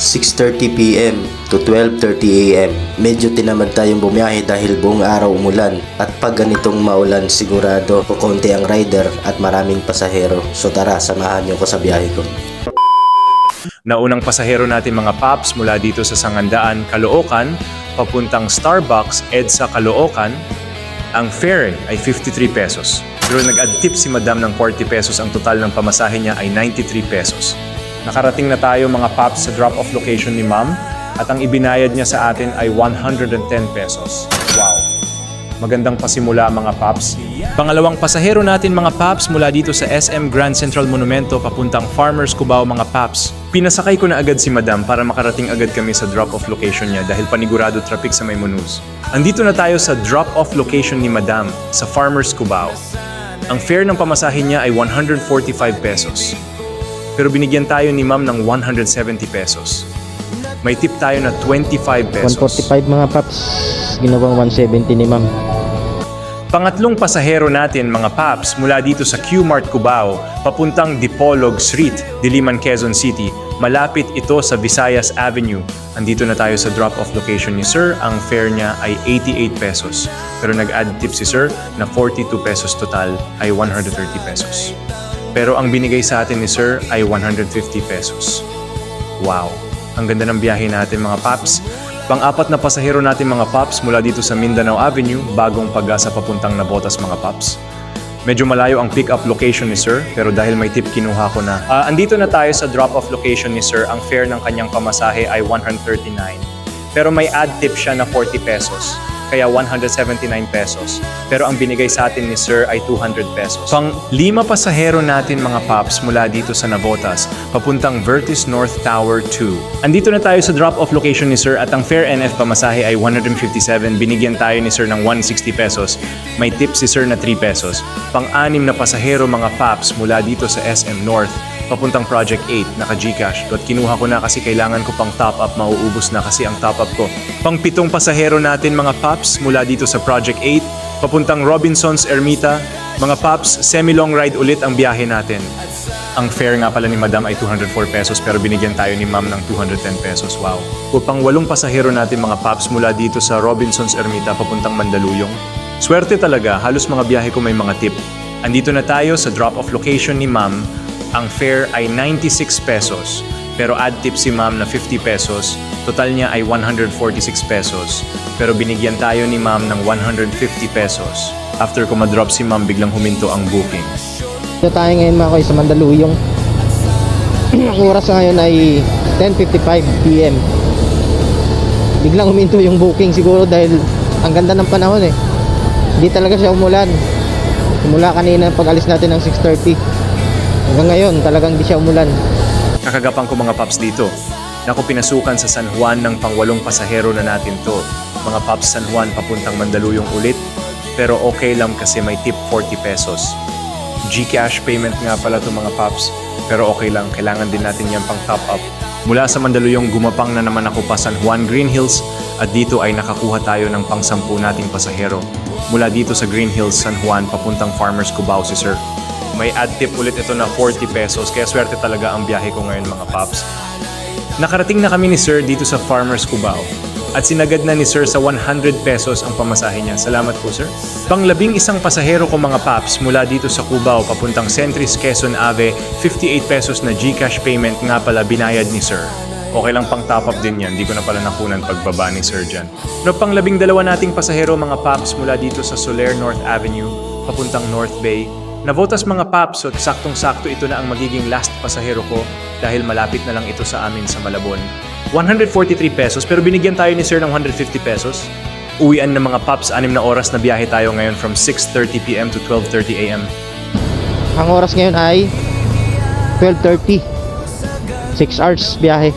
6:30 PM to 12:30 AM. Medyo tinamad tayong bumiyahe dahil buong araw umulan at pag ganitong maulan sigurado kukonti ang rider at maraming pasahero. So tara, samahan niyo ko sa biyahe ko. Naunang pasahero natin mga paps mula dito sa Sangandaan, Caloocan, papuntang Starbucks, EDSA, Caloocan. Ang fare ay 53 pesos. Pero nag-add tip si Madam ng 40 pesos. Ang total ng pamasahe niya ay 93 pesos. Nakarating na tayo mga paps sa drop-off location ni Ma'am at ang ibinayad niya sa atin ay 110 pesos. Wow! Magandang pasimula mga paps. Pangalawang pasahero natin mga paps mula dito sa SM Grand Central Monumento papuntang Farmers Cubao mga paps. Pinasakay ko na agad si Madam para makarating agad kami sa drop-off location niya dahil panigurado traffic sa Maymunuz. Andito na tayo sa drop-off location ni Madam sa Farmers Cubao. Ang fare ng pamasahe niya ay 145 pesos. Pero binigyan tayo ni Ma'am ng 170 pesos. May tip tayo na 25 pesos. 145 mga paps, ginawang 170 ni Ma'am. Pangatlong pasahero natin mga paps mula dito sa Q-Mart Cubao papuntang Dipolog Street, Diliman, Quezon City. Malapit ito sa Visayas Avenue. Andito na tayo sa drop-off location ni Sir. Ang fare niya ay 88 pesos. Pero nag-add tip si Sir na 42 pesos total ay 130 pesos. Pero ang binigay sa atin ni Sir ay 150 pesos. Wow! Ang ganda ng biyahe natin mga paps. Pang-apat na pasahero natin mga paps mula dito sa Mindanao Avenue, bagong Pag-asa papuntang Navotas mga paps. Medyo malayo ang pick-up location ni Sir, pero dahil may tip kinuha ko na. Andito na tayo sa drop-off location ni Sir. Ang fare ng kanyang pamasahe ay 139. Pero may add tip siya na 40 pesos. Kaya 179 pesos. Pero ang binigay sa atin ni Sir ay 200 pesos. Pang-lima pasahero natin mga paps mula dito sa Navotas, papuntang Vertis North Tower 2. Andito na tayo sa drop-off location ni Sir at ang fare NF pamasahe ay 157. Binigyan tayo ni Sir ng 160 pesos. May tip si Sir na 3 pesos. Pang-anim na pasahero mga paps mula dito sa SM North, papuntang Project 8, naka-Gcash. At kinuha ko na kasi kailangan ko pang top-up, mauubos na kasi ang top-up ko. Pang-pitong pasahero natin mga paps mula dito sa Project 8, papuntang Robinsons Ermita. Mga paps, semi-long ride ulit ang biyahe natin. Ang fare nga pala ni Madam ay 204 pesos pero binigyan tayo ni Ma'am ng 210 pesos. Wow! Pang-walong pasahero natin mga paps mula dito sa Robinsons Ermita, papuntang Mandaluyong. Swerte talaga, halos mga biyahe ko may mga tip. Andito na tayo sa drop-off location ni Ma'am. Ang fare ay 96 pesos, pero add tip si Ma'am na 50 pesos. Total niya ay 146 pesos, pero binigyan tayo ni Ma'am ng 150 pesos. After ko ma-drop si Ma'am, biglang huminto ang booking. Dito tayo ngayon mga koy sa Mandaluyong. Ang oras ngayon ay 10:55 PM. Biglang huminto yung booking siguro dahil ang ganda ng panahon eh. Hindi talaga siya umulan. Simula kanina pag-alis natin ng 6:30. Hanggang ngayon, talagang di siya umulan. Kakagapang ko mga paps dito. Naku, pinasukan sa San Juan ng pang-walong pasahero na natin to. Mga paps San Juan papuntang Mandaluyong ulit. Pero okay lang kasi may tip 40 pesos. Gcash payment nga pala to mga paps. Pero okay lang, kailangan din natin yan pang top up. Mula sa Mandaluyong, gumapang na naman ako pa San Juan Green Hills. At dito ay nakakuha tayo ng pang-10 nating pasahero. Mula dito sa Green Hills, San Juan, papuntang Farmers Cubao si Sir. May add tip ulit ito na 40 pesos, kaya swerte talaga ang biyahe ko ngayon mga paps. Nakarating na kami ni Sir dito sa Farmers Cubao at sinagad na ni Sir sa 100 pesos ang pamasahe niya. Salamat po Sir. Pang-11 pasahero ko mga paps mula dito sa Cubao papuntang Centris, Quezon Ave, 58 pesos na Gcash payment nga pala binayad ni Sir. Okay lang pang top up din yan, di ko na pala nakunan pagbaba ni Sir dyan. No, pang-12 nating pasahero mga paps mula dito sa Soler North Avenue, papuntang North Bay. Navotas mga paps, so saktong-sakto ito na ang magiging last pasahero ko dahil malapit na lang ito sa amin sa Malabon. 143 pesos pero binigyan tayo ni Sir ng 150 pesos. Uwian ng mga paps, 6 na oras na biyahe tayo ngayon from 6:30 PM to 12:30 AM. Ang oras ngayon ay 12:30. 6 hours biyahe.